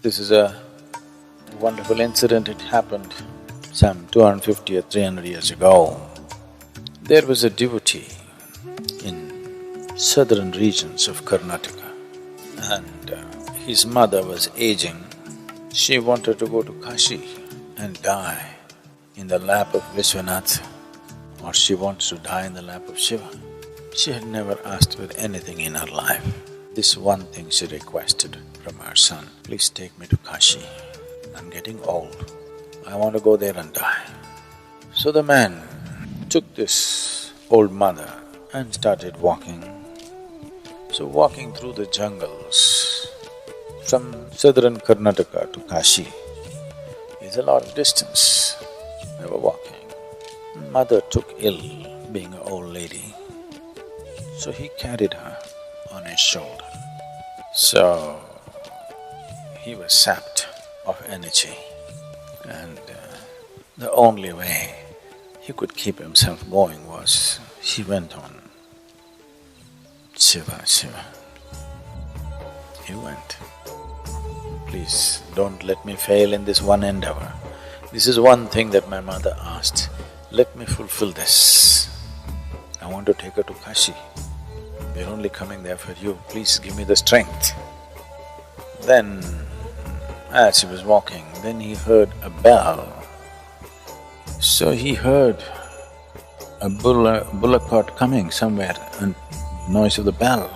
This is a wonderful incident. It happened some 250 or 300 years ago. There was a devotee in southern regions of Karnataka and his mother was aging. She wanted to go to Kashi and die in the lap of Vishwanath, or she wants to die in the lap of Shiva. She had never asked for anything in her life. This one thing she requested from her son, please take me to Kashi. I'm getting old. I want to go there and die. So the man took this old mother and started walking. So walking through the jungles from southern Karnataka to Kashi is a lot of distance. They were walking. Mother took ill, being an old lady, so he carried her on his shoulder. So he was sapped of energy and the only way he could keep himself going was he went on Shiva, Shiva. He went. Please don't let me fail in this one endeavor. This is one thing that my mother asked. Let me fulfill this. I want to take her to Kashi. We're only coming there for you. Please give me the strength. Then, as he was walking, then he heard a bell. So he heard a bullock cart coming somewhere and noise of the bell.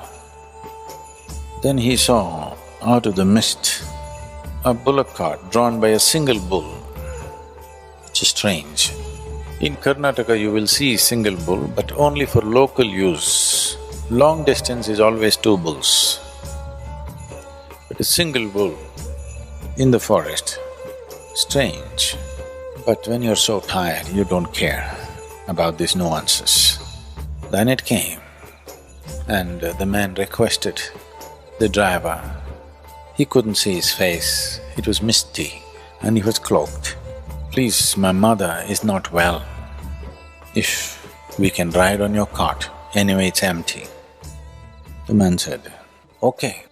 Then he saw out of the mist a bullock cart drawn by a single bull, which is strange. In Karnataka you will see single bull, but only for local use. Long distance is always two bulls. But a single bull in the forest, strange. But when you're so tired, you don't care about these nuances. Then it came and the man requested the driver. He couldn't see his face, it was misty and he was cloaked. Please, my mother is not well. If we can ride on your cart, anyway it's empty. The man said, okay.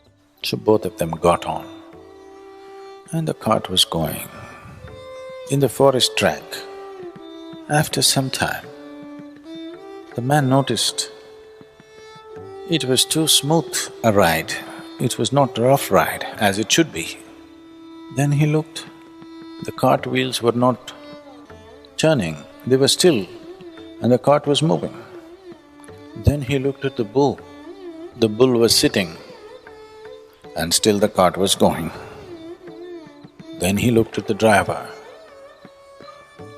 So both of them got on and the cart was going. In the forest track, after some time, the man noticed it was too smooth a ride. It was not a rough ride as it should be. Then he looked, the cart wheels were not turning, they were still and the cart was moving. Then he looked at the bull was sitting and still the cart was going. Then he looked at the driver,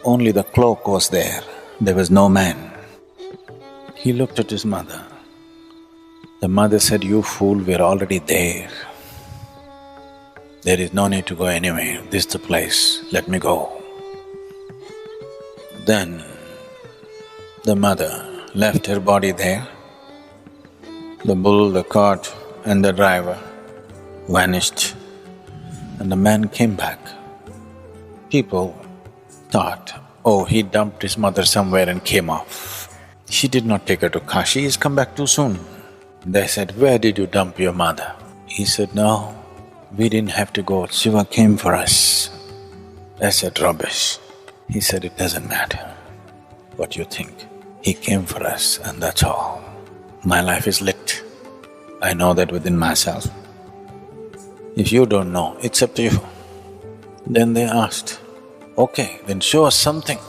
only the cloak was there was no man. He looked at his mother. The mother said, you fool, we're already there. There is no need to go anywhere, this is the place, let me go. Then the mother left her body there. The bull, the cart and the driver vanished and the man came back. People thought, oh, he dumped his mother somewhere and came off. She did not take her to Kashi, he's come back too soon. They said, where did you dump your mother? He said, no, we didn't have to go, Shiva came for us. I said, rubbish. He said, it doesn't matter what you think. He came for us and that's all. My life is lit. I know that within myself. If you don't know, it's up to you. Then they asked, okay, then show us something.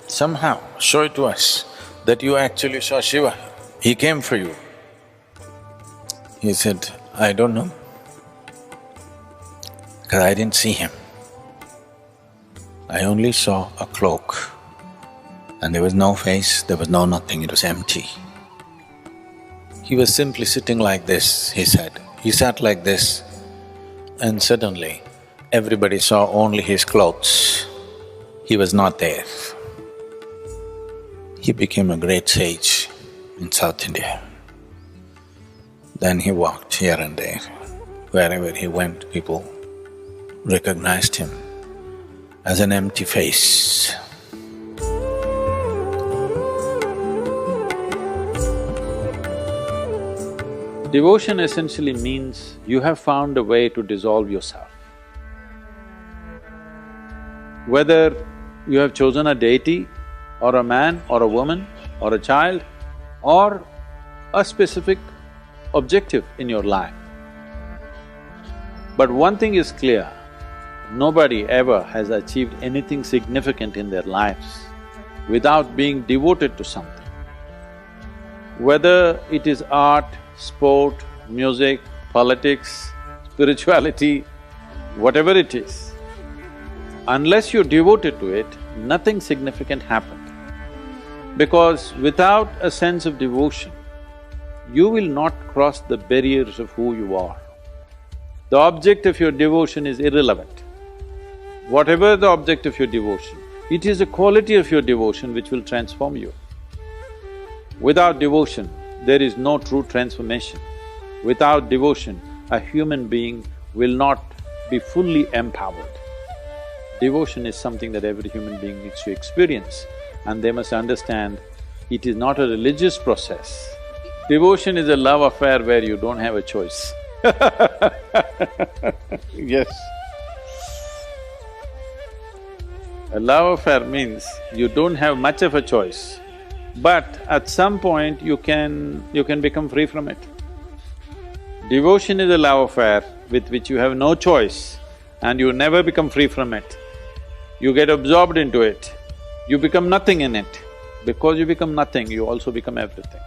Somehow, show it to us that you actually saw Shiva. He came for you. He said, I don't know, because I didn't see him. I only saw a cloak and there was no face, there was no nothing, it was empty. He was simply sitting like this, he said. He sat like this and suddenly everybody saw only his clothes. He was not there. He became a great sage in South India. Then he walked here and there. Wherever he went, people recognized him as an empty face. Devotion essentially means you have found a way to dissolve yourself. Whether you have chosen a deity or a man or a woman or a child or a specific objective in your life. But one thing is clear, nobody ever has achieved anything significant in their lives without being devoted to something. Whether it is art, sport, music, politics, spirituality, whatever it is, unless you're devoted to it, nothing significant happened. Because without a sense of devotion, you will not cross the barriers of who you are. The object of your devotion is irrelevant. Whatever the object of your devotion, it is the quality of your devotion which will transform you. Without devotion, there is no true transformation. Without devotion, a human being will not be fully empowered. Devotion is something that every human being needs to experience, and they must understand it is not a religious process. Devotion is a love affair where you don't have a choice. Yes. A love affair means you don't have much of a choice, but at some point you can become free from it. Devotion is a love affair with which you have no choice and you never become free from it. You get absorbed into it, you become nothing in it. Because you become nothing, you also become everything.